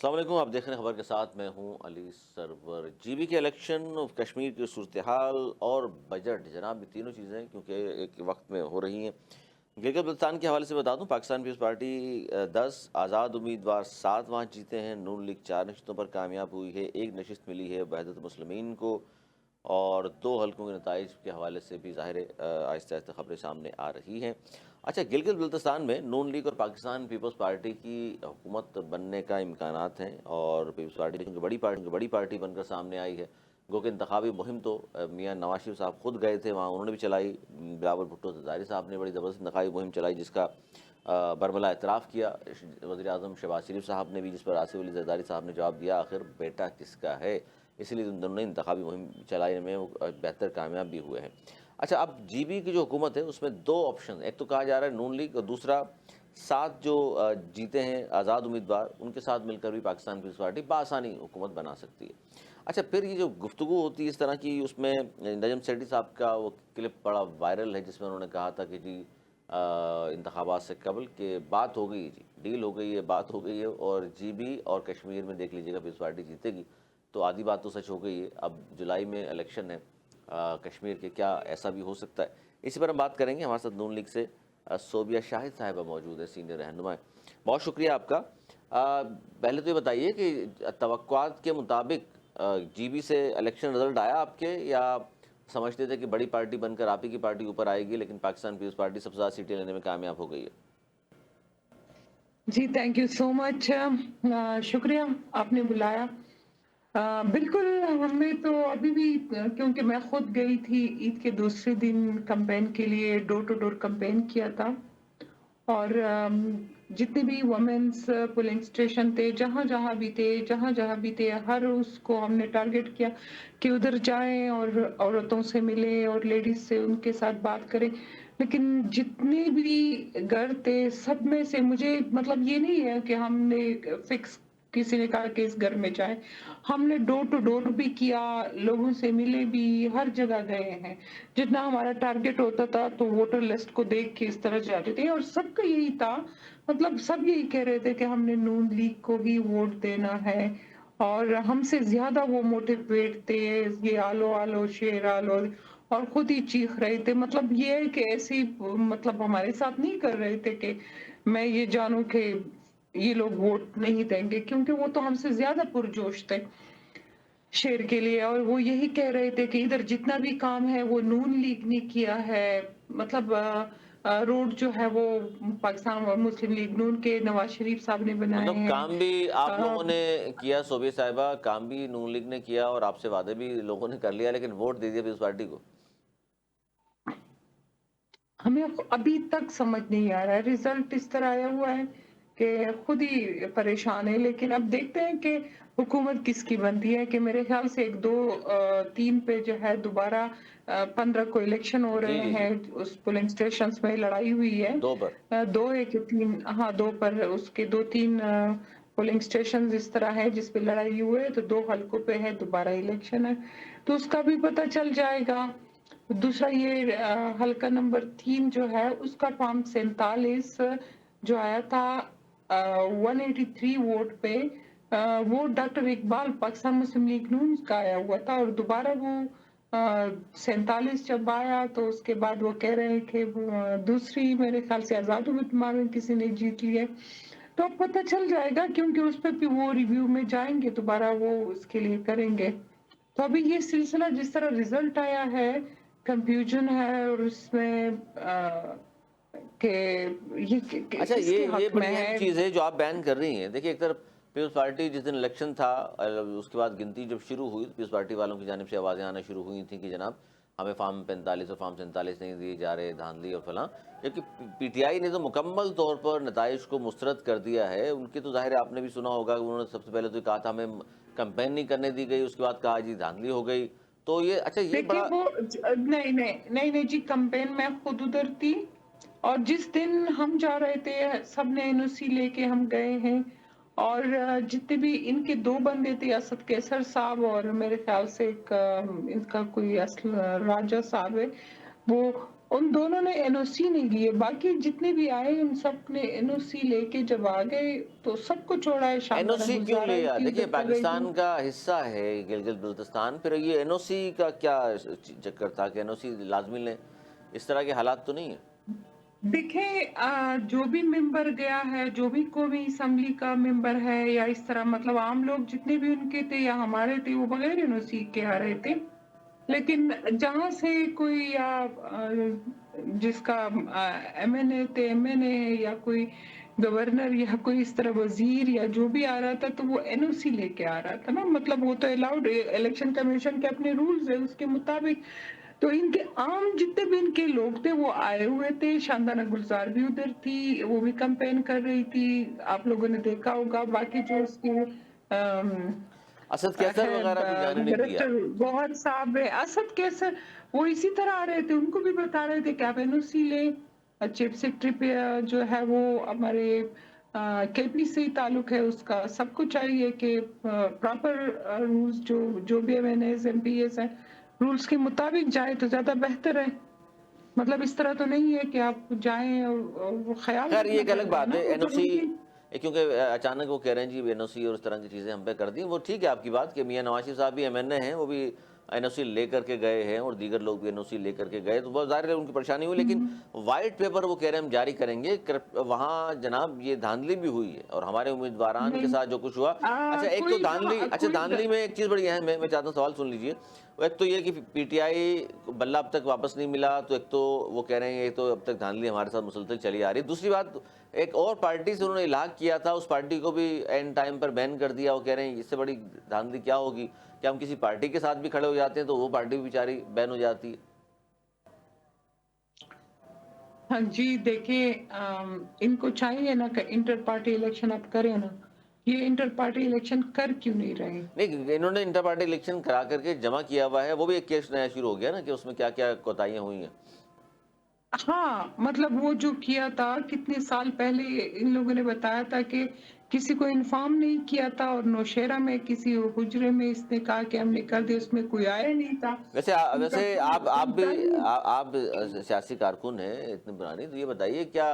السلام علیکم، آپ دیکھ رہے ہیں خبر کے ساتھ، میں ہوں علی سرور۔ جی بی کے الیکشن، کشمیر کی صورتحال اور بجٹ، جناب یہ تینوں چیزیں کیونکہ ایک وقت میں ہو رہی ہیں۔ گلگت بلتستان کے حوالے سے بتا دوں، پاکستان پیپلز پارٹی 10 آزاد امیدوار 7 وہاں جیتے ہیں، نون لیگ 4 نشستوں پر کامیاب ہوئی ہے، 1 نشست ملی ہے وحدت المسلمین کو، اور 2 حلقوں کے نتائج کے حوالے سے بھی ظاہر آہستہ آہستہ خبریں سامنے آ رہی ہیں۔ اچھا، گلگت بلتستان میں نون لیگ اور پاکستان پیپلز پارٹی کی حکومت بننے کا امکانات ہیں، اور پیپلز پارٹی چونکہ بڑی پارٹی بن کر سامنے آئی ہے، گو کہ انتخابی مہم تو میاں نواز شریف صاحب خود گئے تھے وہاں، انہوں نے بھی چلائی، بلاول بھٹو زرداری صاحب نے بڑی زبردست انتخابی مہم چلائی جس کا برملا اعتراف کیا وزیر اعظم شہباز شریف صاحب نے بھی، جس پر آصف علی زرداری صاحب نے جواب دیا آخر بیٹا کس کا ہے، اسی لیے انہوں نے انتخابی مہم چلانے میں وہ بہتر کامیاب بھی ہوئے ہیں۔ اچھا، اب جی بی کی جو حکومت ہے اس میں 2 آپشن، ایک تو کہا جا رہا ہے نون لیگ، اور دوسرا 7 جو جیتے ہیں آزاد امیدوار، ان کے ساتھ مل کر بھی پاکستان پیپلز پارٹی بآسانی حکومت بنا سکتی ہے۔ اچھا، پھر یہ جو گفتگو ہوتی ہے اس طرح کی، اس میں نجم سیٹھی صاحب کا وہ کلپ بڑا وائرل ہے جس میں انہوں نے کہا تھا کہ جی انتخابات سے قبل کہ بات ہو گئی، جی ڈیل ہو گئی ہے، بات ہو گئی ہے، اور جی بی اور کشمیر میں دیکھ لیجیے گا پیپلز پارٹی جیتے گی، تو آدھی بات تو سچ ہو گئی ہے۔ اب جولائی میں الیکشن ہے کشمیر کے، کیا ایسا بھی ہو سکتا ہے؟ اسی پر ہم بات کریں گے۔ ہمارے ساتھ نون لیگ سے صوبیہ شاہد صاحبہ موجود ہے، سینئر رہنما ہے۔ بہت شکریہ آپ کا۔ پہلے تو یہ بتائیے کہ توقعات کے مطابق جی بی سے الیکشن رزلٹ آیا آپ کے، یا سمجھتے تھے کہ بڑی پارٹی بن کر آپ ہی کی پارٹی اوپر آئے گی، لیکن پاکستان پیپلز پارٹی سب سے زیادہ سیٹیں لینے میں کامیاب ہو گئی ہے؟ جی تھینک یو سو مچ، شکریہ آپ نے بلایا۔ بالکل، ہمیں تو ابھی بھی کیونکہ میں خود گئی تھی عید کے دوسرے دن کمپین کے لیے، ڈور ٹو ڈور کمپین کیا تھا، اور جتنے بھی وومنس پولنگ اسٹیشن تھے، جہاں جہاں بھی تھے، ہر اس کو ہم نے ٹارگٹ کیا کہ ادھر جائیں اور عورتوں سے ملیں اور لیڈیز سے ان کے ساتھ بات کریں۔ لیکن جتنے بھی گھر تھے سب میں سے مجھے مطلب یہ نہیں ہے کہ ہم نے فکس کسی نے کہا کہ اس گھر میں جائیں، ہم نے ڈور ٹو ڈور بھی کیا، لوگوں سے ملے بھی، ہر جگہ گئے ہیں جتنا ہمارا ٹارگٹ ہوتا تھا، تو ووٹر لسٹ کو دیکھ کے اس طرح جاتے تھے، اور سب کا یہی تھا، مطلب سب یہی کہہ رہے تھے کہ ہم نے نون لیگ کو ہی ووٹ دینا ہے، اور ہم سے زیادہ وہ موٹیویٹ تھے، یہ آلو آلو شیر آلو، اور خود ہی چیخ رہے تھے۔ مطلب یہ ہے کہ ایسی مطلب ہمارے ساتھ نہیں کر رہے تھے کہ میں یہ جانوں کہ یہ لوگ ووٹ نہیں دیں گے، کیونکہ وہ تو ہم سے زیادہ پرجوش تھے شیر کے لیے، اور وہ یہی کہہ رہے تھے کہ ادھر جتنا بھی کام ہے وہ نون لیگ نے کیا ہے، مطلب روڈ جو ہے وہ پاکستان اور مسلم لیگ نون کے نواز شریف صاحب نے بنائے مطلب ہیں۔ کام بھی آپ لوگوں نے کیا صوبیہ صاحبہ، کام بھی نون لیگ نے کیا، اور آپ سے وعدے بھی لوگوں نے کر لیا، لیکن ووٹ دے دیا پیپلز پارٹی کو؟ ہمیں ابھی تک سمجھ نہیں آ رہا ہے، ریزلٹ اس طرح آیا ہوا ہے کہ خود ہی پریشان ہے، لیکن اب دیکھتے ہیں کہ حکومت کس کی بنتی ہے، کہ میرے خیال سے 1 2 3 پہ جو ہے دوبارہ 15 کو الیکشن ہو جی رہے جی جی، ہیں، اس پولنگ اسٹیشنز میں لڑائی ہوئی ہے، 2 پر۔ 2 ہے کہ 3، ہاں 2 پر، اس کے 2 3 پولنگ اسٹیشنز اس طرح ہے جس پہ لڑائی ہوئے، تو 2 حلقوں پہ ہے دوبارہ الیکشن ہے، تو اس کا بھی پتہ چل جائے گا۔ دوسرا یہ حلقہ نمبر 3 جو ہے اس کا فارم 47 جو آیا تھا 183 ووٹ پہ، وہ ڈاکٹر اقبال پاکستان مسلم لیگ نون کا آیا ہوا تھا، اور دوبارہ وہ 47 جب آیا تو اس کے بعد وہ کہہ رہے ہیں کہ دوسری میرے خیال سے آزاد امیدوار میں کسی نے جیت لی ہے، تو اب پتہ چل جائے گا، کیونکہ اس پہ بھی وہ ریویو میں جائیں گے، دوبارہ وہ اس کے لیے کریں گے۔ تو ابھی یہ سلسلہ جس طرح ریزلٹ آیا ہے، کنفیوژن ہے، اور اس میں کہ یہ اچھا، کس کے یہ حق میں بڑی اہم ہے۔ چیز ہے جو آپ بیان کر رہی ہیں۔ دیکھیے، ایک طرف پیپلز پارٹی جس دن الیکشن تھا، اس کے بعد گنتی جب شروع ہوئی، پیپلز پارٹی والوں کی جانب سے آوازیں آنا شروع ہوئی تھیں کہ جناب ہمیں فارم 45 اور فارم 47 نہیں دیے جا رہے، دھاندلی اور فلاں، جبکہ پی ٹی آئی نے تو مکمل طور پر نتائج کو مسترد کر دیا ہے۔ ان کی تو ظاہر ہے آپ نے بھی سنا ہوگا کہ انہوں نے سب سے پہلے تو کہا تھا ہمیں کمپین نہیں کرنے دی گئی، اس کے بعد کہا جی دھاندلی ہو گئی، تو یہ اچھا یہ دیکھیں بڑا… وہ نہیں جی، کمپین میں خود ادھر تھی، اور جس دن ہم جا رہے تھے سب نے این او سی لے کے ہم گئے ہیں، اور جتنے بھی ان کے 2 بندے تھے، اسد کیسر صاحب اور میرے خیال سے ایک ان کا کوئی اصل راجہ صاحب ہے، وہ उन दोनों ने एनओसी नहीं लिए, बाकी जितने भी आए उन सब ने एनओसी लेके जब आ गए तो सबको छोड़ा है। शानदाना एनओसी क्यों गुलजार आई लिया? थी, देखिए, उधर चले गई। पाकिस्तान का हिस्सा है गिलगित बल्तिस्तान, फिर ये एनओसी का क्या चक्कर था कि एनओसी लाजमी लें? इस तरह के हालात तो नहीं है। देखिए जो भी मेंबर गया है, जो भी कौमी असेंबली का मेंबर है या इस तरह मतलब आम लोग जितने भी उनके थे या हमारे थे, वो बगैर एनओसी के आ रहे थे। लेकिन जहाँ से कोई या जिसका एमएनए थे, एमएनए या कोई गवर्नर या कोई इस तरह वजीर या जो भी आ रहा था, तो वो एनओसी लेके आ रहा था ना। मतलब वो तो अलाउड, इलेक्शन कमीशन के अपने रूल्स है उसके मुताबिक। तो इनके आम जितने भी इनके लोग थे वो आए हुए थे। शानदाना गुलजार भी उधर थी, वो भी कैंपेन कर रही थी, आप लोगों ने देखा होगा। बाकी जो उसके असद कैसर है वगैरह को जाने नहीं दिया। डायरेक्टर गौहर साहब है, असद कैसर, वो इसी तरह आ रहे थे, उनको भी बता रहे थे कि आप एनओसी ले। चीफ सेक्रेटरी पे जो है वो हमारे केपी से ही ताल्लुक है उसका। सबको चाहिए कि प्रॉपर रूल्स जो जो भी एमएनएस एमपीएस है रूल्स के मुताबिक जाए तो ज्यादा बेहतर है। मतलब इस तरह तो नहीं है कि आप जाएं और वो ख्याल खैर, ये रखना एक अलग पड़ रहा है बात ना, है वो तो एनओसी, उनकी। क्योंकि अचानक वो कह रहे हैं जी एनओसी और इस तरह की चीज़ें हम पे कर दी। वो ठीक है आपकी बात कि मियां नवाज शरीफ साहब भी एमएनए हैं, वो भी एनओसी ले करके गए हैं और दीगर लोग भी एनओसी ले करके गए, तो बहुत ज़ाहिर है उनकी परेशानी हुई। लेकिन वाइट पेपर वो कह रहे हैं हम जारी करेंगे, वहाँ जनाब ये धांधली भी हुई है और हमारे उम्मीदवारान के नहीं साथ जो कुछ हुआ। अच्छा, एक तो धांधली, अच्छा कोई धांधली में एक चीज़ बड़ी अहम है, मैं चाहता हूँ सवाल सुन लीजिए। एक तो ये कि पीटीआई बल्ला अब तक वापस नहीं मिला, तो एक तो वो कह रहे हैं ये तो अब तक धांधली हमारे साथ मुसलसल चली आ रही है। दूसरी बात, एक और पार्टी से उन्होंने इलाहा किया था, उस पार्टी को भी एंड टाइम पर बैन कर दिया। वो कह रहे हैं इससे बड़ी धांधली क्या होगी कि हम किसी पार्टी के साथ भी खड़े हो जाते हैं तो वो पार्टी भी बेचारी बैन हो जाती है। हाँ जी, देखिए इनको चाहिए ना कि इंटर पार्टी इलेक्शन अब करें ना। ये इंटर पार्टी इलेक्शन कर क्यों नहीं रहे? नहीं, इन्होंने इंटर पार्टी इलेक्शन करा करके जमा किया हुआ है, वो भी एक केस नया शुरू हो गया ना कि उसमें क्या क्या कोताहियां हुई हैं। हाँ, मतलब वो जो किया था कितने साल पहले इन लोगों ने बताया था कि किसी को इन्फॉर्म नहीं किया था, और नौशेरा में किसी हुजरे में इसने कहा कि हमने कर दिया, उसमें कोई आया नहीं था। उनका वैसे आप भी कंप्लेन। आप सियासी कारकुन हैं इतने पुरानी, तो ये बताइए क्या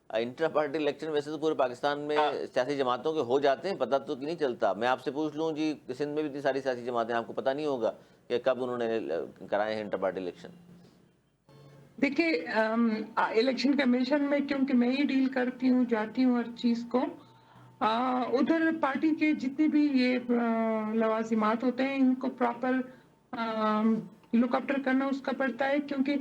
इंटर पार्टी इलेक्शन वैसे तो पूरे पाकिस्तान में सियासी जमातों के हो जाते हैं, पता तो कि नहीं चलता? मैं आपसे पूछ लूं जी, सिंध में भी इतनी सारी सियासी जमातें, आपको पता नहीं होगा कि कब उन्होंने कराए हैं इंटर पार्टी इलेक्शन? देखिए इलेक्शन कमीशन में क्योंकि मैं ही डील करती हूँ, जाती हूँ हर चीज को। उधर पार्टी के जितने भी ये लवाजिमात होते हैं इनको प्रॉपर लुक आफ्टर करना उसका पड़ता है, क्योंकि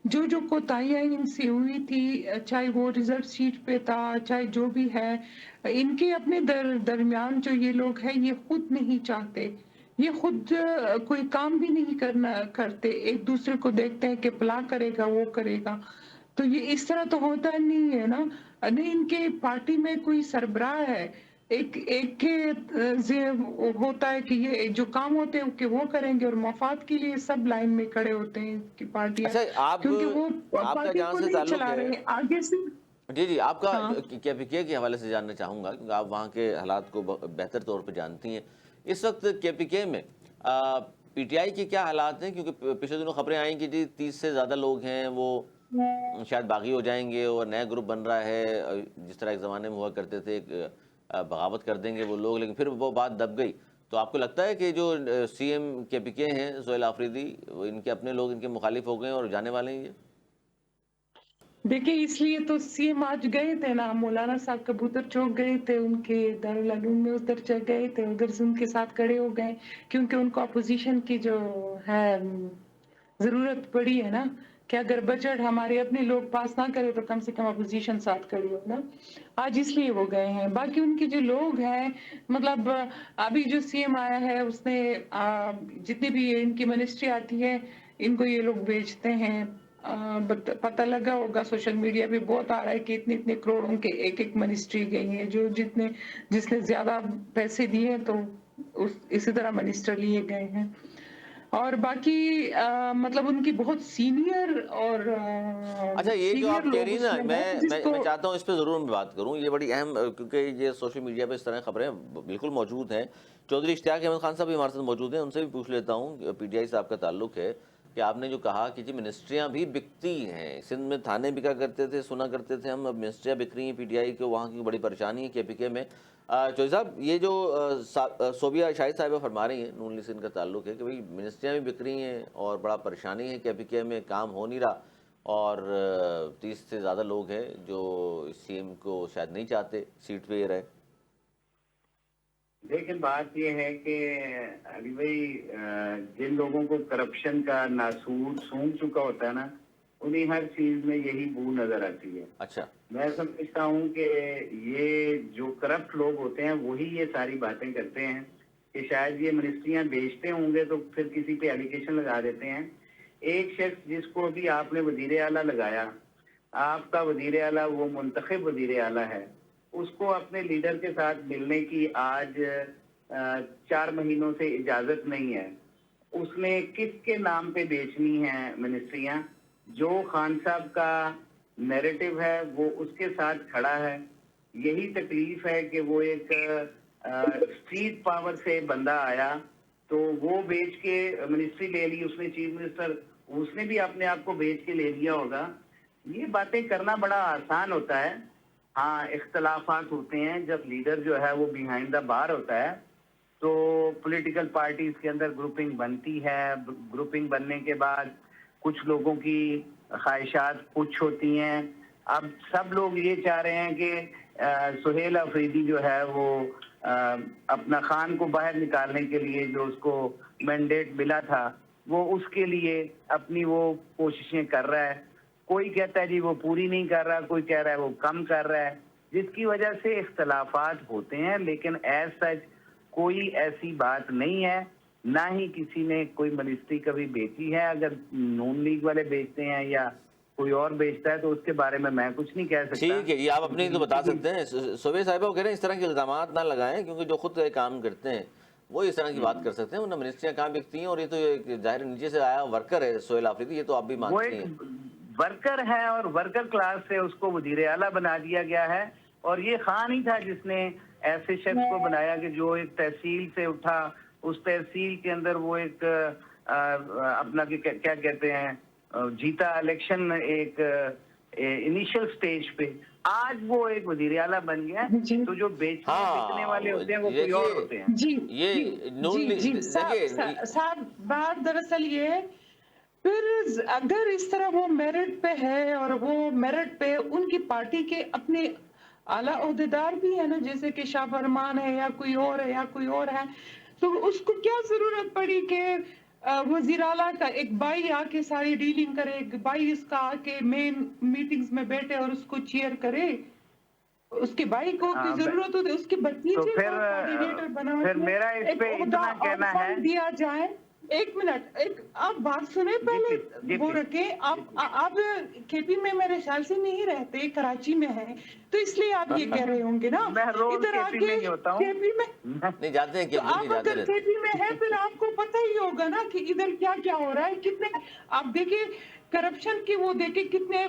जो जो कोताहियां इनसे हुई थी, चाहे वो रिजर्व सीट पे था, चाहे जो भी है, इनके अपने दरमियान जो ये लोग हैं ये खुद नहीं चाहते, ये खुद कोई काम भी नहीं करना करते, एक दूसरे को देखते हैं कि फलां करेगा वो करेगा। तो ये इस तरह तो होता नहीं है ना। नहीं, इनके पार्टी में कोई सरबराह है, एक एक के होता है कि ये जो काम होते हैं कि वो करेंगे, और मफाद के लिए सब लाइन में खड़े होते हैं कि पार्टियां, अच्छा, आप क्योंकि वो आपका पार्टी जहाँ को से नहीं ताल्लुक चला है, रहे आगे से। जी जी, आपका हाँ। केपीके के हवाले से जानना चाहूँगा क्योंकि आप वहाँ के हालात को बेहतर तौर पे जानती हैं। इस वक्त केपीके में पीटीआई के क्या हालात हैं? क्योंकि पिछले दिनों खबरें आई कि जी 30 से ज़्यादा लोग हैं वो शायद बागी हो जाएंगे और नया ग्रुप बन रहा है, जिस तरह एक ज़माने में हुआ करते थे, बगावत कर देंगे वो लोग, लेकिन फिर वो बात दब गई। तो आपको लगता है कि जो सीएम केपीके हैं सोहेल आफरीदी, वो इनके अपने लोग इनके मुखालिफ हो गए और जाने वाले हैं ये? देखिए इसलिए तो सीएम आज गए थे ना, मौलाना साहब कबूतर चौक गए थे, उनके दारुल उलूम में उधर चले गए थे, उधर से उनके साथ खड़े हो गए, क्योंकि उनको अपोजिशन की जो है जरूरत पड़ी है ना, कि अगर बजट हमारे अपने लोग पास ना करे तो कम से कम अपोजिशन साथ खड़ी हो ना। आज इसलिए वो गए हैं। बाकी उनके जो लोग हैं, मतलब अभी जो सीएम आया है उसने जितनी भी इनकी मिनिस्ट्री आती है इनको ये लोग बेचते हैं। पता लगा होगा, सोशल मीडिया पे बहुत आ रहा है कि इतने इतने करोड़ों के एक एक मिनिस्ट्री गई है, जो जितने जिसने ज्यादा पैसे दिए तो इसी तरह मिनिस्टर लिए गए हैं। और बाकी मतलब उनकी बहुत सीनियर और अच्छा, ये जो आप सीनियर कह लोग रही हैं ना, उसमें हैं मैं जिसको। मैं चाहता हूँ इस पे ज़रूर मैं बात करूँ, ये बड़ी अहम, क्योंकि ये सोशल मीडिया पे इस तरह खबरें बिल्कुल मौजूद हैं। चौधरी इश्तियाक अहमद खान साहब भी हमारे साथ मौजूद हैं, उनसे भी पूछ लेता हूँ, पीटीआई से आपका ताल्लुक है, کہ آپ نے جو کہا کہ جی منسٹریاں بھی بکتی ہیں، سندھ میں تھانے بکا کرتے تھے، سنا کرتے تھے ہم، اب منسٹریاں بک رہی ہیں پی ٹی آئی کو، وہاں کی بڑی پریشانی ہے کے پی کے میں۔ چوہدری صاحب، یہ جو صوبیہ شاہد صاحبہ فرما رہی ہیں، نون لیگ سندھ کا تعلق ہے کہ بھئی منسٹریاں بھی بک رہی ہیں اور بڑا پریشانی ہے کے پی کے میں، کام ہو نہیں رہا، اور 30 سے زیادہ لوگ ہیں جو سی ایم کو شاید نہیں چاہتے سیٹ پہ یہ رہے۔ لیکن بات یہ ہے کہ علی بھائی جن لوگوں کو کرپشن کا ناسور سونگ چکا ہوتا ہے نا، انہیں ہر چیز میں یہی بو نظر آتی ہے۔ اچھا، میں سمجھتا ہوں کہ یہ جو کرپٹ لوگ ہوتے ہیں وہی یہ ساری باتیں کرتے ہیں کہ شاید یہ منسٹریاں بیچتے ہوں گے تو پھر کسی پہ ایلیگیشن لگا دیتے ہیں۔ ایک شخص جس کو ابھی آپ نے وزیر اعلیٰ لگایا، آپ کا وزیر اعلیٰ وہ منتخب وزیر اعلیٰ ہے، اس کو اپنے لیڈر کے ساتھ ملنے کی آج 4 مہینوں سے اجازت نہیں ہے۔ اس نے کس کے نام پہ بیچنی ہے منسٹریاں؟ جو خان صاحب کا نیریٹو ہے وہ اس کے ساتھ کھڑا ہے۔ یہی تکلیف ہے کہ وہ ایک اسٹریٹ پاور سے بندہ آیا تو وہ بیچ کے منسٹری لے لی، اس نے چیف منسٹر، اس نے بھی اپنے آپ کو بیچ کے لے لیا ہوگا۔ یہ باتیں کرنا بڑا آسان ہوتا ہے۔ ہاں اختلافات ہوتے ہیں، جب لیڈر جو ہے وہ بیہائنڈ دا بار ہوتا ہے تو پولیٹیکل پارٹیز کے اندر گروپنگ بنتی ہے، گروپنگ بننے کے بعد کچھ لوگوں کی خواہشات کچھ ہوتی ہیں۔ اب سب لوگ یہ چاہ رہے ہیں کہ سہیل افریدی جو ہے وہ اپنا خان کو باہر نکالنے کے لیے جو اس کو مینڈیٹ ملا تھا وہ اس کے لیے اپنی وہ کوششیں کر رہا ہے۔ کوئی کہتا ہے جی وہ پوری نہیں کر رہا، کوئی کہہ رہا ہے وہ کم کر رہا ہے، جس کی وجہ سے اختلافات ہوتے ہیں، لیکن ایز سچ کوئی ایسی بات نہیں ہے، نہ ہی کسی نے کوئی منسٹری کبھی بیچی ہے۔ اگر نون لیگ والے بیچتے ہیں یا کوئی اور بیچتا ہے تو اس کے بارے میں کچھ نہیں کہہ سکتا۔ ٹھیک ہے جی، آپ اپنی تو بتا سکتے ہیں۔ صوبیہ صاحبہ وہ کہہ رہے ہیں اس طرح کے الزامات نہ لگائیں، کیونکہ جو خود کام کرتے ہیں وہ اس طرح کی بات کر سکتے ہیں، ورنہ منسٹریاں کہاں بکتی ہیں، اور یہ تو ظاہر نیچے سے آیا ورکر ہے سہیل آفریدی، یہ تو آپ بھی وہ مانتے ایک ہیں۔ ورکر ہے اور ورکر کلاس سے اس کو وزیر اعلیٰ بنا دیا گیا ہے، اور یہ خان ہی تھا جس نے ایسے شخص کو بنایا کہ جو ایک تحصیل سے اٹھا، اس تحصیل کے اندر وہ ایک اپنا کیا کہتے ہیں جیتا الیکشن ایک انیشل سٹیج پہ، آج وہ ایک وزیر اعلیٰ بن گیا۔ تو جو بیچنے بکنے والے ہوتے ہیں وہ کوئی اور ہوتے ہیں۔ یہ صاحب بات دراصل یہ ہے، پھر اگر اس طرح وہ میرٹ پہ ہے اور وہ میرٹ پہ ان کی پارٹی کے اپنے اعلیٰ عہدیدار بھی ہیں نا، جیسے کہ شاہ فرمان ہے یا کوئی اور ہے یا کوئی اور ہے، تو اس کو کیا ضرورت پڑی کہ وزیر اعلیٰ کا ایک بھائی آ کے ساری ڈیلنگ کرے، ایک بھائی اس کا آ کے مین میٹنگز میں بیٹھے اور اس کو چیئر کرے؟ اس کے بھائی کو کی ضرورت ہوتی ہے اس کے بھتیجے کو کوآرڈینیٹر بنا کے ایک عہدہ اور فنڈ دیا جائے۔ ایک منٹ، آپ بات سنیں پہلے، وہ رکھیں۔ آپ کے پی میں میرے خیال سے نہیں رہتے، کراچی میں ہیں، تو اس لیے آپ یہ کہہ رہے ہوں گے نا۔ ادھر آ کے کے پی میں نہیں جاتے ہیں، آپ اگر کے پی میں ہے پھر آپ کو پتہ ہی ہوگا نا کہ ادھر کیا کیا ہو رہا ہے، کتنے آپ دیکھیں کرپشن کی، وہ دیکھیں کتنے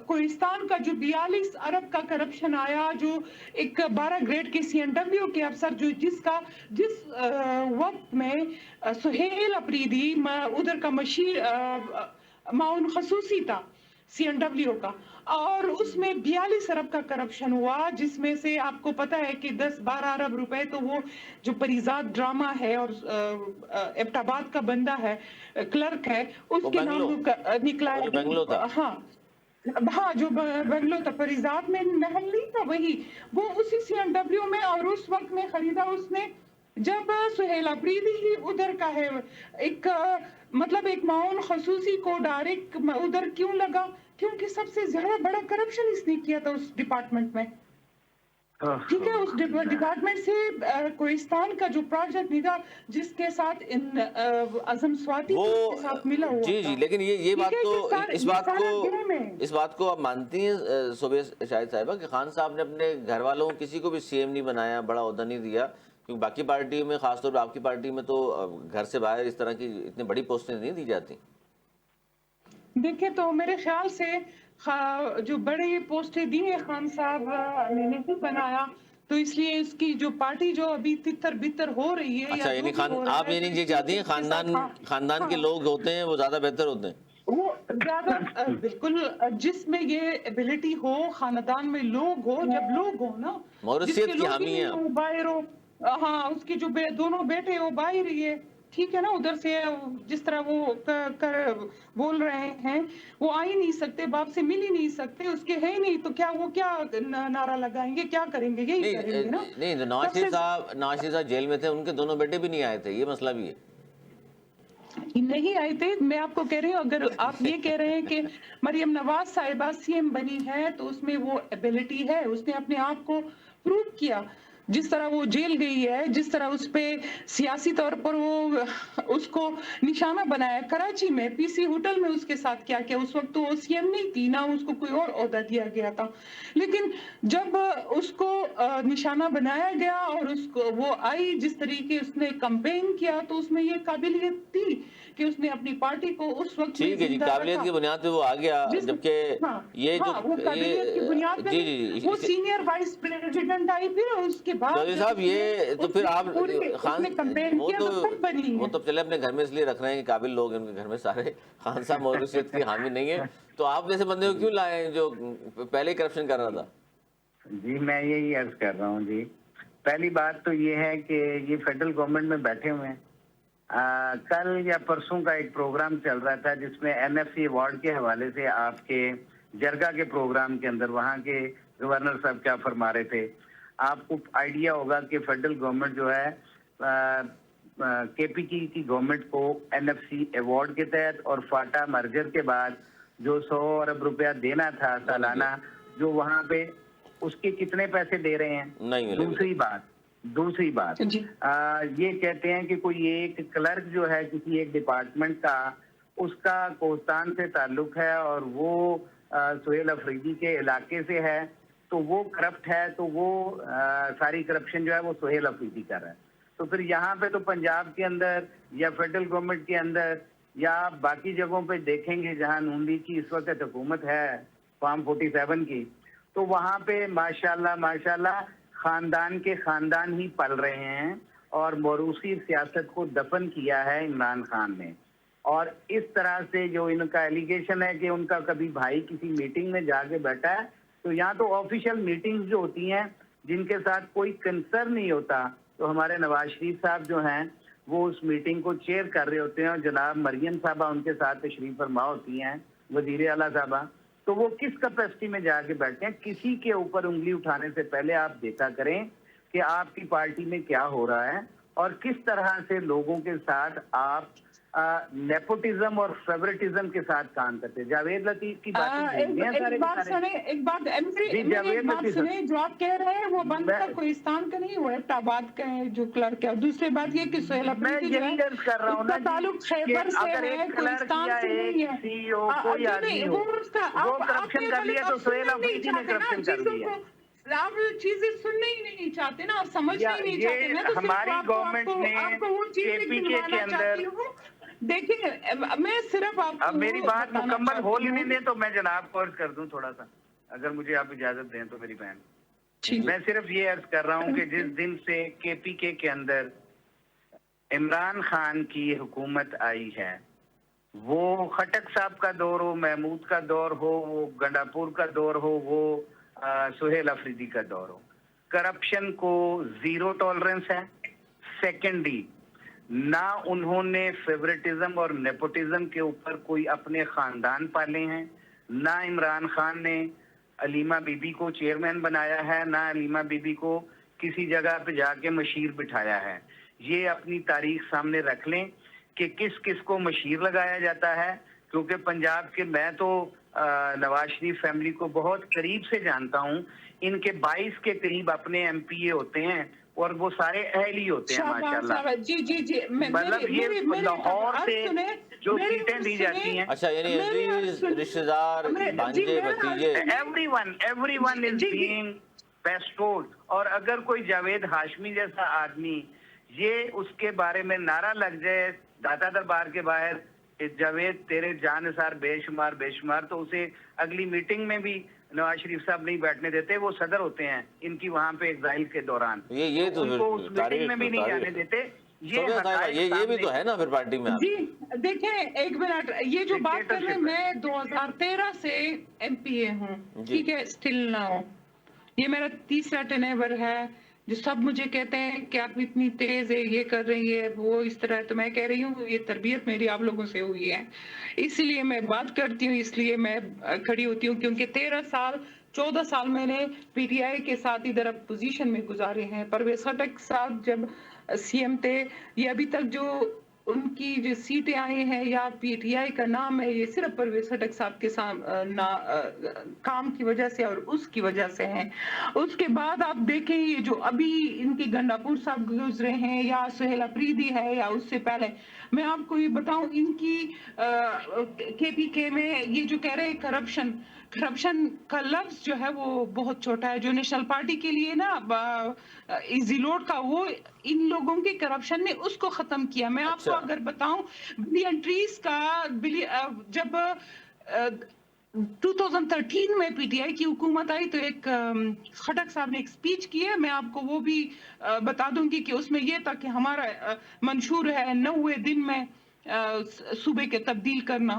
کوہستان کا جو 42 ارب کا کرپشن آیا، جو ایک 12 گریڈ کے سی این ڈبلیو کے افسر جو جس وقت میں سہیل افریدی ادھر کا مشیر معاون خصوصی تھا سی این ڈبلیو کا، اور اس میں 42 ارب کا کرپشن ہوا، جس میں سے آپ کو پتا ہے کہ 10-12 ارب روپے تو وہ جو پریزاد ڈرامہ ہے اور ایبٹ آباد کا بندہ ہے، کلرک ہے، اس کے نام نکلا ہے۔ ہاں جو بنگلو تھا، پریزاد میں محل نہیں تھا، وہی وہ اسی سی این ڈبلیو میں، اور اس وقت میں خریدا اس نے جب سہیل افریدی ہی ادھر کا ہے۔ ایک مطلب ایک معاون خصوصی کو ڈائریکٹ ادھر کیوں لگا؟ کیونکہ سب سے زیادہ بڑا کرپشن اس نے کیا تھا اس ڈپارٹمنٹ میں، ٹھیک ہے؟ اس ڈپارٹمنٹ سے کوہستان کا جو پروجیکٹ نکلا، جس کے ساتھ اعظم سواتی کے ساتھ ملا ہوا جی تھا۔ لیکن یہ بات تو اس بات کو آپ مانتی ہیں صوبیہ شاہد صاحبہ کہ خان صاحب نے اپنے گھر والوں کسی کو بھی سی ایم نہیں بنایا، بڑا عہدہ نہیں دیا، کیونکہ باقی پارٹیوں میں، خاص طور پر آپ کی پارٹی میں تو گھر سے باہر اس طرح کی اتنی بڑی پوسٹیں نہیں دی جاتی؟ دیکھیں تو میرے خیال سے جو بڑی پوسٹیں دی ہیں خان صاحب نے نہیں بنایا، तो इसलिए इसकी जो पार्टी जो अभी तितर बितर हो रही है अच्छा, या यानी जो भी हो रहा आप है, ये तो नहीं ये इसमें चाहती हैं उसके साथ खानदान के लोग होते हैं वो ज्यादा बेहतर होते हैं? वो ज्यादा बिल्कुल जिसमें ये एबिलिटी हो, खानदान में लोग हो, जब लोग हो ना, मौरूसियत जिसके की लोग ही हामी नहीं हैं हो, आप। बाहर हो, हाँ, उसके जो दोनों बेटे हो बाहर ही है, ठीक है ना, उधर से जिस तरह वो बोल रहे हैं, वो आ ही नहीं सकते, बाप से मिल ही नहीं सकते, उसके है ही नहीं, तो क्या वो क्या नारा लगाएंगे, क्या करेंगे, यही नहीं करेंगे ना। नहीं, तो सबसे नवाज शरीफ साहब जेल में थे, उनके दोनों बेटे भी नहीं आए थे, ये मसला भी है। नहीं आए थे, मैं आपको कह रही हूँ, अगर आप ये कह रहे हैं कि मरियम नवाज साहिबा सीएम बनी है तो उसमें वो एबिलिटी है, उसने अपने आप को प्रूव किया, जिस तरह वो जेल गई है, जिस तरह उस पे सियासी तौर पर वो उसको निशाना बनाया, कराची में पीसी होटल में उसके साथ क्या किया, उस वक्त तो वो सीएम नहीं थी ना, उसको कोई और ओहदा दिया गया था, लेकिन जब उसको निशाना बनाया गया और उसको वो आई, जिस तरीके उसने कैंपेन किया, तो उसमें ये काबिलियत थी कि उसने अपनी पार्टी को उस वक्त में ठीक है जी, जिंदा काबिलियत रखा। की बुनियाद पे वो आ गया, जिस जबकि हाँ ये जो हाँ, वो काबिलियत की बुनियाद पे जी नहीं, जी वो सीनियर वाइस प्रेसिडेंट आई, फिर उसके बाद चौधरी जब साहब, ये तो फिर आप उसने कैंपेन वो किया तो तो तब बनी वो है। तो चले अपने घर में इसलिए रख रहे हैं कि काबिल लोग हैं उनके घर में सारे। खान साहब मौरूसियत की हामी नहीं है, तो आप जैसे बंदे को क्यों लाए हैं जो पहले ही करप्शन कर रहा था? जी मैं यही अर्ज कर रहा हूँ जी। पहली बात तो ये है कि ये फेडरल गवर्नमेंट में बैठे हुए हैं। कल या परसों का एक प्रोग्राम चल रहा था जिसमें एनएफसी अवार्ड के हवाले से आपके जरगा के प्रोग्राम के अंदर वहाँ के गवर्नर साहब क्या फरमा रहे थे। आपको आइडिया होगा कि फेडरल गवर्नमेंट जो है केपीकी की गवर्नमेंट को एनएफसी अवार्ड के तहत और फाटा मर्जर के बाद जो 100 अरब रुपया देना था सालाना, जो वहाँ पे उसके कितने पैसे दे रहे हैं। नहीं मिले। दूसरी बात जी। ये कहते हैं कि कोई एक क्लर्क जो है किसी एक डिपार्टमेंट का, उसका कोस्तान से ताल्लुक है और वो सुहेल अफरीदी के इलाके से है, तो वो करप्ट है, तो वो सारी करप्शन जो है वो सुहेल अफरीदी कर रहा है। तो फिर यहाँ पे तो पंजाब के अंदर या फेडरल गवर्नमेंट के अंदर या बाकी जगहों पे देखेंगे जहाँ नून लीग की इस वक्त हुकूमत है, फार्म 47 की, तो वहाँ पे माशाल्लाह खानदान के खानदान ही पल रहे हैं और मौरूसी सियासत को दफन किया है इमरान खान ने। और इस तरह से जो इनका एलिगेशन है कि उनका कभी भाई किसी मीटिंग में जाके बैठा है, तो यहाँ तो ऑफिशियल मीटिंग्स जो होती हैं जिनके साथ कोई कंसर्न नहीं होता, तो हमारे नवाज शरीफ साहब जो हैं वो उस मीटिंग को चेयर कर रहे होते हैं और जनाब मरियम साहबा उनके साथ तशरीफ फरमा होती हैं, वजीर आला साहबा, तो वो किस कैपेसिटी में जाके बैठते हैं। किसी के ऊपर उंगली उठाने से पहले आप देखा करें कि आपकी पार्टी में क्या हो रहा है और किस तरह से लोगों के साथ आप नेपोटिज्म और फेवरेटिज्म के साथ काम करते हैं। जावेद लतीफ की एक बात सुने, जो आप कह रहे हैं वो बंदा कोहिस्तान का नहीं, वो एबटाबाद का है जो क्लर्क है। दूसरी बात ये कि सुहेल अफरीदी जो है उसका ताल्लुक खैबर से है, कोहिस्तान से नहीं है। कोई आदमी हो वो करप्शन कर लिया तो सुहेल अफरीदी ने करप्शन कर दिया। आप चीजें सुनने ही नहीं चाहते ना, आप समझना ही नहीं चाहते। मैं तो हमारी गवर्नमेंट ने केपीके के अंदर, देखिए मैं सिर्फ आपको, अब मेरी बात मुकम्मल हो ही नहीं दे तो मैं जनाब को अर्ज कर दूं थोड़ा सा, अगर मुझे आप इजाजत दें तो मेरी बहन। मैं सिर्फ ये अर्ज कर रहा हूं कि जिस दिन से केपीके के अंदर इमरान खान की हुकूमत आई है, वो खटक साहब का दौर हो, महमूद का दौर हो, वो गंडापुर का दौर हो, वो सुहेल अफरीदी का दौर हो, करप्शन को जीरो टॉलरेंस है। सेकेंडली, ना उन्होंने फेवरेटिज्म और नेपोटिज्म के ऊपर कोई अपने खानदान पाले हैं, ना इमरान खान ने अलीमा बीबी को चेयरमैन बनाया है, ना अलीमा बीबी को किसी जगह पे जाके मशीर बिठाया है। ये अपनी तारीख सामने रख लें कि किस किस को मशीर लगाया जाता है, क्योंकि पंजाब के, मैं तो नवाज शरीफ फैमिली को बहुत करीब से जानता हूं, इनके 22 के करीब अपने एमपीए होते हैं और वो सारे अहली होते हैं माशाल्लाह। जी मतलब ये लाहौर से जो सीटें दी जाती हैं, अच्छा, यानी रिश्तेदार, भांजे, भतीजे, एवरीवन इज बीइंग बेस्टोड। और अगर कोई जावेद हाशमी जैसा आदमी ये उसके बारे में नारा लग जाए दाता दरबार के बाहर, जावेद तेरे जानसार बेशुमार बेशुमार, तो उसे अगली मीटिंग में भी نواز شریف صاحب نہیں بیٹھنے دیتے, وہ صدر ہوتے ہیں ان کی وہاں پہ ایگزائل کے دوران, یہ تو ان کو اس میٹنگ میں بھی نہیں جانے دیتے. یہ بھی تو ہے نا پھر پارٹی میں. جی دیکھیں ایک منٹ, یہ جو بات کر رہے ہیں, میں 2013 سے ایم پی اے ہوں, ٹھیک ہے, اسٹل ناؤ یہ میرا تیسرا ٹینیور ہے. جو سب مجھے کہتے ہیں کہ آپ اتنی تیز ہے, یہ کر رہی ہے, وہ اس طرح, تو میں کہہ رہی ہوں یہ تربیت میری آپ لوگوں سے ہوئی ہے, اسی لیے میں بات کرتی ہوں, اس لیے میں کھڑی ہوتی ہوں, کیونکہ 14 سال میں نے پی ٹی آئی کے ساتھ ادھر اپوزیشن میں گزارے ہیں. پرویز خٹک صاحب جب سی ایم تھے, یہ ابھی تک جو ان کی جو سیٹیں آئی ہیں یا پی ٹی آئی کا نام ہے, یہ صرف پرویز خٹک صاحب کے کام کی وجہ سے اور اس کی وجہ سے ہیں. اس کے بعد آپ دیکھیں یہ جو ابھی ان کی گنڈاپور صاحب گزرے ہیں, یا سہیل اپریدی ہے, یا اس سے پہلے میں آپ کو یہ بتاؤں, ان کی کے پی کے میں یہ جو کہہ رہے ہیں کرپشن کا لفظ جو ہے وہ بہت چھوٹا ہے. جو نیشنل پارٹی کے لیے نا ایزی لوڈ کا, وہ ان لوگوں کی کرپشن نے اس کو ختم کیا. میں آپ کو اگر بتاؤں بلین ٹریز کا, جب 2013 میں پی ٹی آئی کی حکومت آئی تو ایک خٹک صاحب نے ایک سپیچ کی ہے, میں آپ کو وہ بھی بتا دوں گی, کہ اس میں یہ تھا کہ ہمارا منشور ہے 90 دن میں صوبے کے تبدیل کرنا.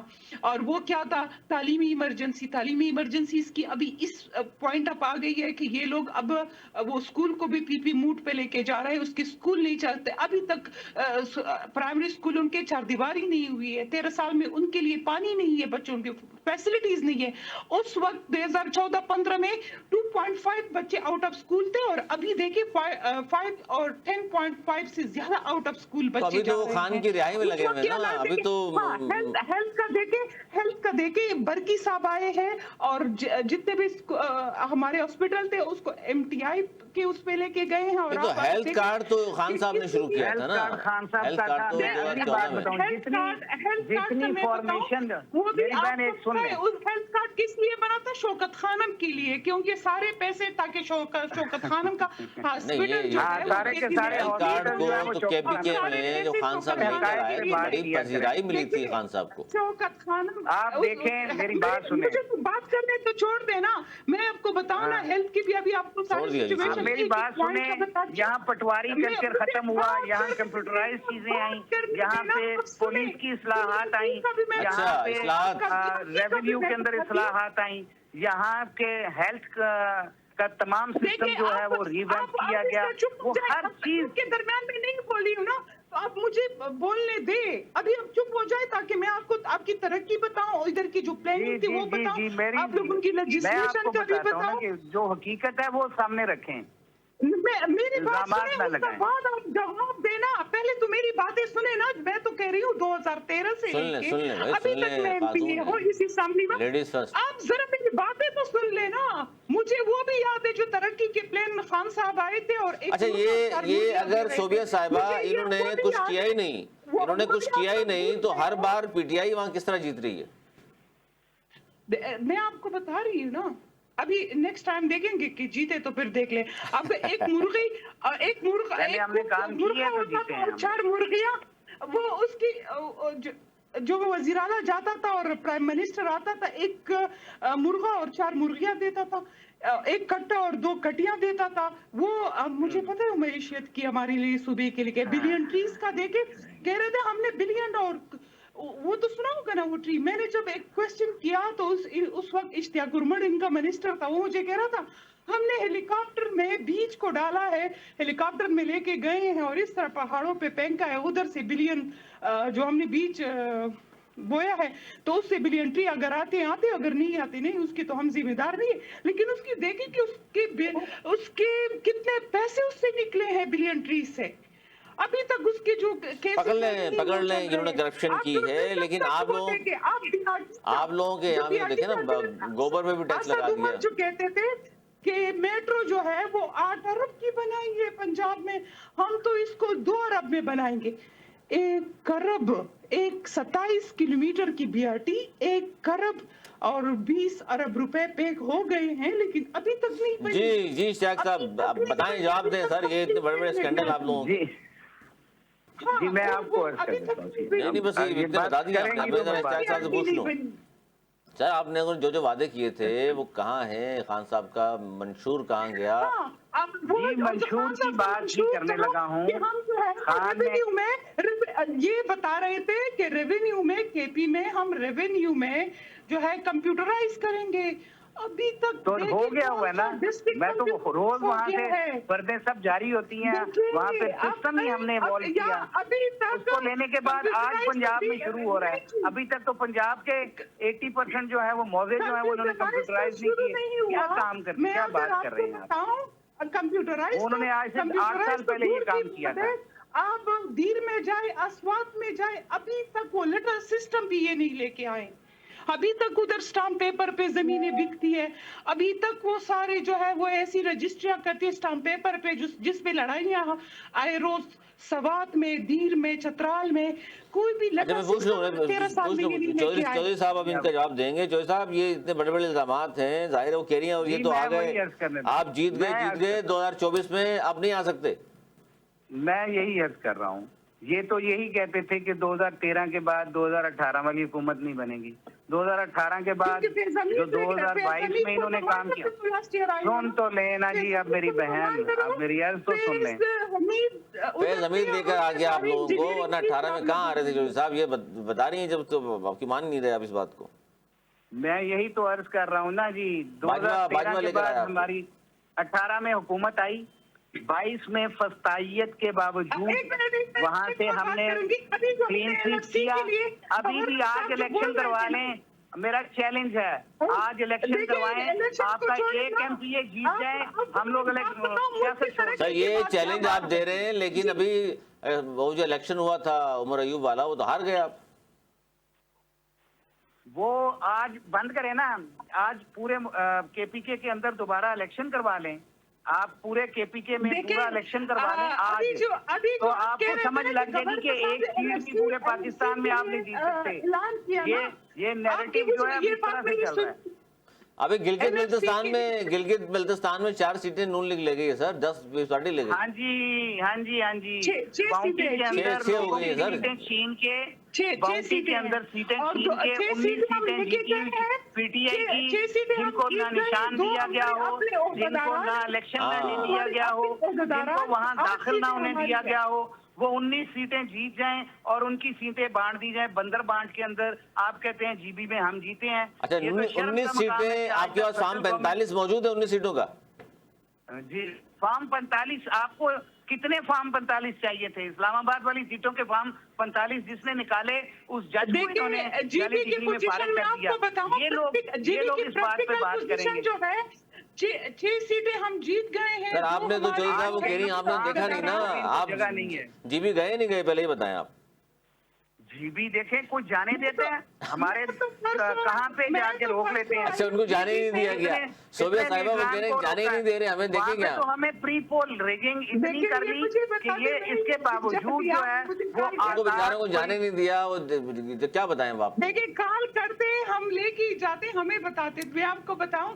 اور وہ کیا تھا, تعلیمی ایمرجنسی اس کی ابھی اس پوائنٹ اپ آ گئی ہے کہ یہ لوگ اب وہ اسکول کو بھی پی پی موڈ پہ لے کے جا رہے ہیں, اس کے اسکول نہیں چلتے. ابھی تک پرائمری اسکول ان کے 4 دیواری نہیں ہوئی ہے, 13 سال میں ان کے لیے پانی نہیں ہے, بچوں کے فیسلٹیز نہیں ہے. اس وقت 2014-15 میں 2.5 بچے آؤٹ آف اسکول تھے, اور ابھی دیکھیں 5 اور 10.5 سے زیادہ آؤٹ آف اسکول بچے جا رہے ہیں. خان کی رہائی میں لگے ہوئے نا ابھی تو. ہیلتھ کا دیکھیں برقی صاحب آئے ہیں, اور جتنے بھی ہمارے ہاسپٹل تھے اس کو ایم ٹی آئی کے اس پہ لے کے گئے ہیں. اور تو ہیلتھ کارڈ تو خان صاحب نے شروع کیا تھا نا, خان صاحب جتنی فارمیشن, میری بہن ایک سن لیں, ہیلتھ کارڈ کس لیے بنا تھا؟ شوکت خانم کے لیے, کیونکہ سارے پیسے تاکہ شوکت خانم کا ہاسپٹل جو ہے سارے کے سارے کارڈ کو تو کے پی کے میں جو خان صاحب لے کر آئے, بڑی پذیرائی ملی تھی خان صاحب کو. شوکت خانم, آپ دیکھیں میری بات سنیں, بات کرنے تو چھوڑ دینا, میں آپ کو بتاؤں نا ہیلتھ کی بھی ابھی آپ کو ساری سچویشن. میری بات سنیں, یہاں پٹواری کلچر ختم ہوا, یہاں کمپیوٹرائز چیزیں آئیں, یہاں پہ پولیس کی اصلاحات آئیں, یہاں پہ ریونیو کے اندر اصلاحات آئیں, یہاں کے ہیلتھ کا تمام سسٹم جو ہے وہ ریویمپ کیا گیا. وہ ہر چیز کے درمیان میں نہیں بولی ہوں نا, تو آپ مجھے بولنے دے, ابھی آپ چپ ہو جائے تاکہ میں آپ کو آپ کی ترقی بتاؤں, ادھر کی جو پلاننگ تھی وہ بتاؤں, آپ لوگوں کی لیجسلیشن کا بھی بتاؤں. جو حقیقت ہے وہ سامنے رکھیں. میری بات سنیں, اس کے بعد آپ جواب دینا. پہلے تو میری باتیں سنیں نا, میں تو کہہ رہی ہوں 2013 سے لے کے ابھی تک میں ایم پی ہوں اس اسمبلی میں. آپ ذرا میری باتیں تو سن لینا, مجھے وہ بھی یاد ہے جو ترقی کے پلان خان صاحب آئے تھے. اور اچھا یہ اگر صوبیہ صاحبہ انہوں نے کچھ کیا ہی نہیں, تو ہر بار پی ٹی آئی وہاں کس طرح جیت رہی ہے؟ میں آپ کو بتا رہی ہوں نا, ابھی نیکسٹ ٹائم دیکھیں گے کہ جیتے تو پھر دیکھ لیں. اب ایک مرغا اور 4 مرغیاں, وہ اس کی جو وزیر اعلیٰ جاتا تھا اور پرائم منسٹر آتا تھا, ایک مرغا اور 4 مرغیاں دیتا تھا, ایک کٹا اور 2 کٹیاں دیتا تھا. وہ مجھے پتا ہے معیشت کی ہمارے لیے صوبے کے لیے بلین ٹریز کا دیکھے کہہ رہے تھے ہم نے بلین, اور وہ تو سنا ہوگا نا وہ ٹری. میں نے جب ایک کوشچن کیا تو اس وقت اشتیاق گرمر ان کا منسٹر تھا, وہ مجھے کہہ رہا تھا ہم نے ہیلی کاپٹر میں بیج کو ڈالا ہے, ہیلی کاپٹر میں لے کے گئے ہیں, اور اس طرح پہاڑوں پہ پھینکا ہے, ادھر سے بلین جو ہم نے بیج بویا ہے تو اس سے بلین ٹری اگر آتے اگر نہیں آتے نہیں, اس کی تو ہم ذمہ دار نہیں. لیکن اس کی دیکھیں کہ اس کے کتنے پیسے اس سے نکلے ہیں بلین ٹری سے. ابھی تک اس کے جو پکڑ لیں جنہوں نے کرپشن کی ہے, لیکن آپ لوگوں کے یہاں بھی دیکھیں نا گوبر میں بھی ٹیکس لگا دیا. جو کہتے تھے کہ میٹرو جو ہے وہ 8 ارب کی بنائیں گے پنجاب میں, ہم تو اس کو 2 ارب میں بنائیں گے. 1 ارب 27 کلومیٹر کی بی آر ٹی 1 ارب اور 20 ارب روپے پے ہو گئے ہیں, لیکن ابھی تک نہیں بنی. جی اشتیاق صاحب بتائیں, جواب دیں سر, یہ اتنے بڑے اسکینڈل آپ لوگوں کے. جی میں آپ کو نہیں بس یہ بتا دیا, اشتیاق صاحب سے پوچھ لوں. सर आपने जो जो वादे किए थे वो कहाँ हैं? खान साहब का मंशूर कहाँ गया? अब वो जी, मंशूर की बात भी करने लगा हूँ। कि हम जो है खान ने रेवेन्यू में ये बता रहे थे कि रेवेन्यू में केपी में हम रेवेन्यू में जो है कंप्यूटराइज करेंगे। अभी तक तो हो गया हुआ है ना, मैं तो रोज वहाँ से है। पर्दे सब जारी होती हैं, वहाँ पे सिस्टम ही हमने इवॉल्व किया। अभी तक उसको लेने के बाद आज पंजाब में शुरू हो रहा है। अभी तक तो पंजाब के 80% जो है वो मौजे जो है वो उन्होंने कंप्यूटराइज नहीं किए। क्या काम करते, क्या बात कर रहे हैं आप? कंप्यूटराइज उन्होंने आज से 8 साल पहले ये काम किया था। आप दीर में जाए, अस्वात में जाए, अभी तक वो लेटर सिस्टम भी ये नहीं लेके आए। अभी तक उधर स्टाम्प पेपर पे जमीनें बिकती है। अभी तक वो सारे जो है वो ऐसी रजिस्ट्रियां करती है स्टाम्प पेपर पे जिस पे लड़ाइयां आए रोज सवात में, दीर में, चतराल में, कोई भी अच्छा मैं पूछ लूँ चौधरी साहब अब इनका जवाब देंगे। चौधरी साहब ये इतने बड़े बड़े इल्जामात हैं, जाहिर है वो कह रही हैं और ये तो आ गए, आप जीत गए 2024 में, आप नहीं आ सकते। मैं यही अर्ज कर रहा हूँ, ये तो यही कहते थे कि 2013 के बाद 2018 वाली हुकूमत नहीं बनेगी। 2018 के बाद जो 2022 में इन्होंने काम किया, सुन तो लेना जी, अब मेरी बहन, अब मेरी अर्ज तो सुन लें। फैज हमीद लेकर आ गया आप लोगों को, वरना 18 में कहाँ आ रहे थे चौधरी साहब? ये बता रही हैं जब, तो आपकी मान नहीं रहे आप इस बात को। मैं यही तो अर्ज कर रहा हूँ ना जी, 2013 के बाद हमारी 18 में हुकूमत आई, 22 में फस्तायत के बावजूद वहां से हमने क्लीन स्वीप किया। अभी भी आज इलेक्शन करवा लें, मेरा चैलेंज है, आज इलेक्शन करवाएं, आपका एक एमपीए जीत जाए, हम लोग सर ये चैलेंज आप दे रहे हैं, लेकिन अभी वो जो इलेक्शन हुआ था उमर अयूब वाला, वो तो हार गए आप। वो आज बंद करें ना, आज पूरे केपीके के अंदर दोबारा इलेक्शन करवा लें, आप पूरे केपीके में पूरा इलेक्शन करवा लें आज, तो आपको समझ लग जाएगी कि एक सीट भी पूरे पाकिस्तान में आप नहीं जीत सकते। ये नैरेटिव जो है इस तरह से चल रहा है। अभी गिलगित बल्तिस्तान में 4 सीटें नून लीग ले गई है सर, 10 पीस पार्टी ले गई। हाँ जी बाउंटी के अंदर सीटें छीन के, बाउंटी के अंदर सीटें छीन के 19 सीटें जीती पीटीआई की, जिनको ना निशान दिया गया हो, जिनको ना इलेक्शन लड़ने दिया गया हो, जिनको वहाँ दाखिल ना होने दिया गया हो, वो 19 सीटें जीत जाएं और उनकी सीटें बांट दी जाएं बंदर बांट के अंदर। आप कहते हैं जीबी में हम जीते हैं। अच्छा 19 सीटें आपके पास, फॉर्म 45 मौजूद है 19 सीटों का जी। फॉर्म 45 आपको कितने फॉर्म 45 चाहिए थे? इस्लामाबाद वाली सीटों के फॉर्म 45 जिसने निकाले उस जज को इन्होंने जाली डिग्री में फारिग कर दिया। ये लोग इस बात पे बात करेंगे। जो है 6 सीटें हम जीत गए हैं। सर आपने तो चौधरी साहब वो कह रही हैं, आपने देखा नहीं ना, आप जगह नहीं है। जीबी गए नहीं गए, पहले ही बताएं आप। जीबी देखें, कुछ जाने देते हैं हमारे कहाँ पे जाके रोक लेते हैं। अच्छा उनको जाने ही नहीं दिया गया। सोबिया साहिबा वो कह रहे हैं जाने ही नहीं दे रहे, हमें देखेंगे। तो हमें प्री पोल रिगिंग इतनी कर ली कि ये इसके बावजूद जो है वो बेचारों को जाने नहीं दिया। वो क्या बताएं आप? देखिए कॉल करते हम लेके जाते, हमें बताते। मैं आपको बताऊं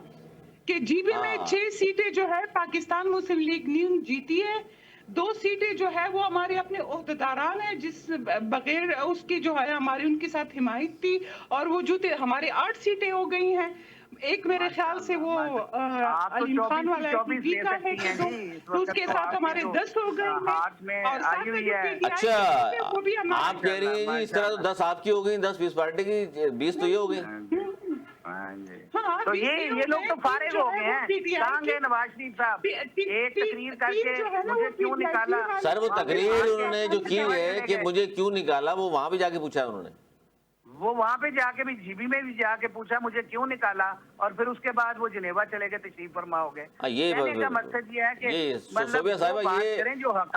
कि जीबी में 6 सीटें जो है पाकिस्तान मुस्लिम लीग न्यून जीती है, 2 सीटें जो है वो हमारे अपने ओहदेदारान है, जिस बगैर उसकी जो है हमारी उनके साथ हिमायत थी, और वो जो हमारे 8 सीटें हो गई हैं। एक मेरे ख्याल से वो अलीम खान वाला जीता है, तो उसके साथ हमारे 10 हो गए हैं और 7 अच्छा आप कह रही हैं जी इस तरह तो 10 आपकी हो गई, 10 20 पार्टी की, 20 तो ये हो गई। तो ये लोग तो फारिग हो गए हैं। कहाँ गए नवाज शरीफ साहब? एक तकरीर करके मुझे क्यों निकाला? सर वो तकरीर उन्होंने जो की है कि मुझे क्यों निकाला, वो वहाँ भी जाके पूछा उन्होंने, वो वहाँ पे जाके भी जीबी में भी जाके पूछा मुझे क्यों निकाला, और फिर उसके बाद वो जिनेवा चले गए, तशरीफ फरमा हो गए। ये मकसद ये है कि सोबिया साहिबा ये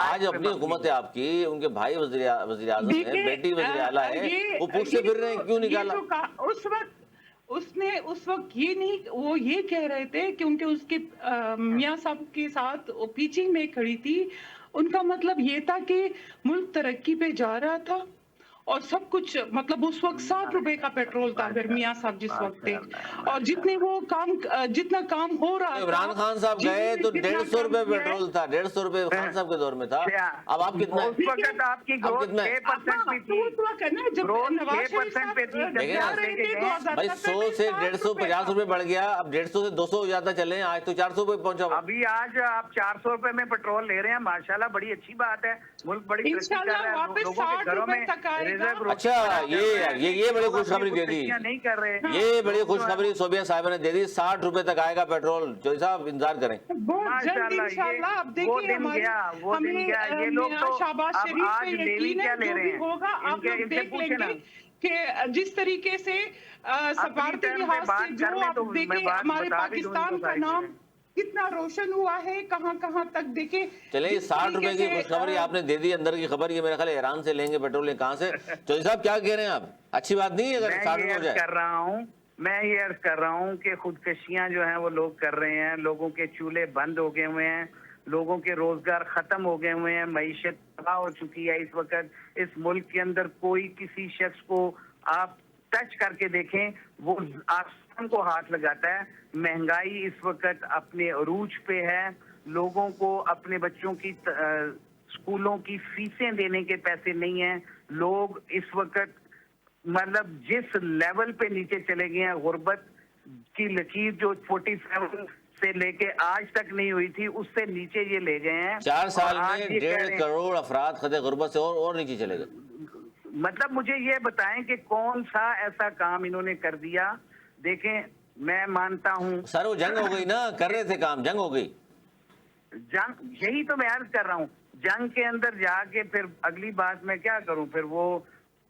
आज अपनी हुकूमत है आपकी, उनके भाई वज़ीर आज़म है, बेटी वज़ीर आला है, वो पूछते फिर रहे हैं क्यों निकाला। उस वक्त ये नहीं, वो ये कह रहे थे क्योंकि उसके मियाँ साहब के साथ पिचिंग में खड़ी थी। उनका मतलब ये था कि मुल्क तरक्की पे जा रहा था और सब कुछ, मतलब उस वक्त 60 रुपए का पेट्रोल था फिर मियाँ साहब जिस वक्त थे, और जितने वो काम, जितना काम हो रहा था, इमरान खान साहब गए तो जितना 150 काम रुपए किया है, पेट्रोल था, 150 रुपए खान साहब के दौर में था। अब आप कितना उस वक्त आपकी अब ग्रोथ कितना है? 6% भी थी, तो वो कहना है, जब ग्रोथ नवाज शरीफ 6% पे थी, साहब देखिए जा ना, रहे थे भाई 100 2017 से में 150 रुपए बढ़ गया, अब 150 से 200 हो जाता चले, आज तो 400 रुपए पहुंचा हुआ। अभी आज आप 400 रुपए में पेट्रोल ले रहे हैं, माशाल्लाह बड़ी अच्छी बात है, मुल्क बड़ी तरक्की कर इंशाल्लाह रहा है, वापस लोगों के 60 घरों रुपए में तक आएगा। रिजर्व रोटी अच्छा, बना कर रहे हैं, ये बड़ी लोग अपनी खुशखबरी दे दी, खुदकुशियां नहीं कर रहे हैं। ये बड़ी लोग जो है खुशखबरी सोबिया साहिबा ने दे दी, 60 रुपए तक आएगा पेट्रोल। जोई साहब इंतजार करें। बहुत जल्द माशाल्लाह, इंशाल्लाह। अब ये वो देखिए दिन हमारे, गया, वो दिन हमें गया। ये लोग मियां तो शहबाज अब शरीफ आज पे लेवी यकीन क्या है, ले जो रहे भी हैं, होगा आप इनके लोग इनसे देख पूछे लेंगे ना। कि जिस तरीके से सफारती टाइम पे लिहाज बात से जो कर लें आप तो मैं देखें, बात हमारे बता भी दूं इनको पाकिस्तान का सारी नाम चीजें। कितना रोशन हुआ है, कहाँ कहाँ तक देखे। चले, जिस 60 रुपए तरीके की से, खुशखबरी आपने दे दी, अंदर की खबर, ये मेरे ख्याल है ईरान से लेंगे पेट्रोल, ये कहाँ से? जोई साहब क्या कह रहे हैं आप? अच्छी बात नहीं है अगर 60 मैं ये हो अर्ज जाए? कर रहा हूँ, मैं ये अर्ज कर रहा हूँ कि खुदकशियां जो हैं वो लोग कर रहे हैं, लोगों के चूल्हे बंद हो गए हुए हैं, लोगों के रोजगार खत्म हो गए हुए हैं, मईशत तबाह हो चुकी है। इस वक्त इस मुल्क के अंदर कोई किसी शख्स को आप टच करके देखें, वो आसमान को हाथ लगाता है। महंगाई इस वक्त अपने अरूज पे है, लोगों को अपने बच्चों की स्कूलों की फीसें देने के पैसे नहीं हैं। लोग इस वक्त मतलब जिस लेवल पे नीचे चले गए हैं, गुर्बत की लकीर जो 47 से लेके आज तक नहीं हुई थी, उससे नीचे ये ले गए हैं। 4 साल और आज में ये कह 1.5 रहे हैं, करोड़ अफराद खतरे गुर्बत से और नीचे चले गए। मतलब मुझे ये बताएं कि कौन सा ऐसा काम इन्होंने कर दिया। देखें, मैं मानता हूं सर वो जंग हो गई ना, कर रहे थे काम, जंग हो गई। जंग, यही तो मैं अर्ज कर रहा हूँ, जंग के अंदर जाके फिर अगली बात मैं क्या करूं? फिर वो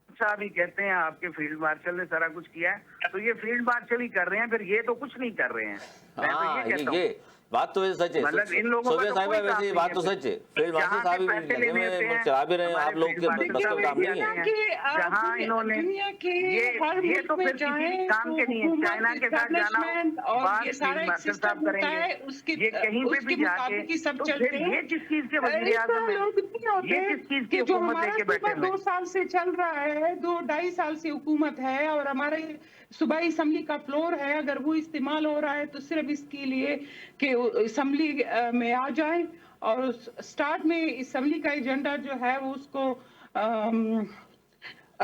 साहब ही कहते हैं आपके फील्ड मार्शल ने सारा कुछ किया है, तो ये फील्ड मार्शल ही कर रहे हैं, फिर ये तो कुछ नहीं कर रहे हैं। मैं तो हाँ, ये कहता हूं। ये बात तो वैसे सच है, मतलब इन लोगों का सोबिया तो साहिबा कोई काम वैसे ये नहीं बात है तो फिर। सच है, फील्ड मार्शल जहाँ साहब से भी पैसे लगे लेने हुए होते हैं, हैं, चला भी रहे हैं, आप हमारे लोग फील्ड के मार्शल बस का साहब काम ये नहीं है। कहते हैं, जहाँ इन्होंने दुनिया के हर ये मुल्क तो में फिर किसी जाएं काम तो के नहीं है। हुकूमत, चाइना के साथ जाना establishment और बात ये सारा फील्ड एक मार्शल सिस्टम साहब होता करेंगे। है, उसके ये कहीं पे भी जाके मुताबिक ही सब तो चलते फिर हैं। ये किस चीज के वजीर इस आजम तरह है? लोग नहीं होते ये किस चीज की कि जो हुकूमत हमारा लेके बैठे सूबा हुए 2 साल से चल रहा है, 2-2.5 साल से हुकूमत है, और हमारे सूबाई असम्बली का फ्लोर है, अगर वो इस्तेमाल हो रहा है तो सिर्फ इसके लिए कि असम्बली में आ जाए और स्टार्ट में असम्बली का एजेंडा जो है वो उसको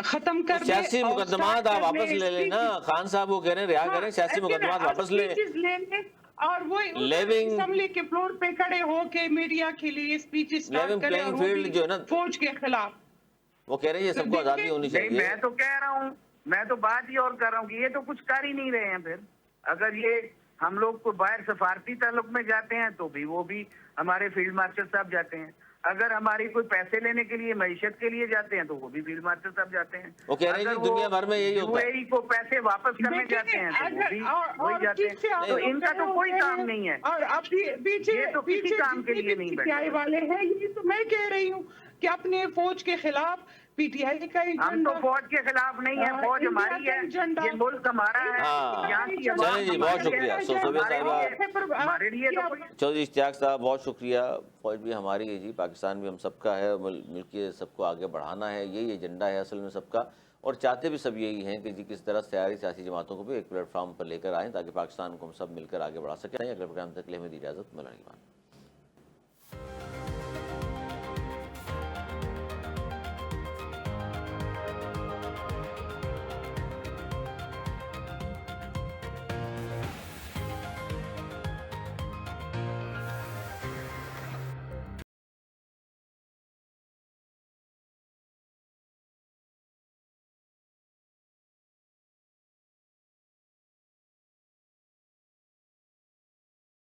खत्म कर दे। सियासी और मुकदमात आप वापस ले लेना, खान साहब वो कह रहे हैं रिहा करें, सियासी मुकदमात वापस ले। और वो Leveling- असम्बली के फ्लोर पे खड़े होके मीडिया के लिए स्पीच स्टार्ट Leveling करें, playing और वो field भी जो है ना, फौज के खिलाफ। वो कह रहे हैं ये सबको देखिए, आजादी होनी नहीं, चाहिए। मैं तो कह रहा हूँ, मैं तो बात ही और कर रहा हूँ कि ये तो कुछ कर ही नहीं रहे हैं। फिर अगर ये हम लोग को बाहर सफारती ताल्लुक में जाते हैं तो भी वो भी हमारे फील्ड मार्शल साहब जाते हैं। अगर हमारी कोई पैसे लेने के लिए, मईशत के लिए जाते हैं तो वो भी फील्ड मार्शल साहब जाते हैं। वो कह रहे हैं अगर जी दुनिया भर में यही होता है। UAE को पैसे वापस करने देखिए, जाते हैं तो वो अगर- भी और वही जाते पीछे हैं। आप तो लोग इनका खड़े तो कोई होते काम हैं, नहीं है। और अब पीछे ये तो किसी काम के लिए नहीं बैठे PTI हुए। वाले हैं, ये तो मैं कह रही हूँ कि अपने फौज के खिलाफ PTI का हम तो एजेंडा, फौज के खिलाफ नहीं है, फौज इंडिया हमारी का है, एजेंडा। ये मुल्क हमारा है, हाँ। यहाँ की चलिए आवाम जी, बहुत हमारी है। शुक्रिया। सोबिया साहिबा, हमारे लिए तो कोई चौधरी इश्तियाक साहब बहुत शुक्रिया। फौज भी हमारी है जी, पाकिस्तान भी हम सबका है, मुल्क के सबको आगे बढ़ाना है, यही एजेंडा है असल में सबका, और चाहते भी सब यही हैं कि जी किस तरह तैयारी सियासी जमातों को भी एक प्लेटफॉर्म पर लेकर आएँ ताकि पाकिस्तान को हम सब मिलकर आगे बढ़ा सकें। अगले प्रोग्राम तक के लिए हमें दी इजाज़त, मिलने की बात।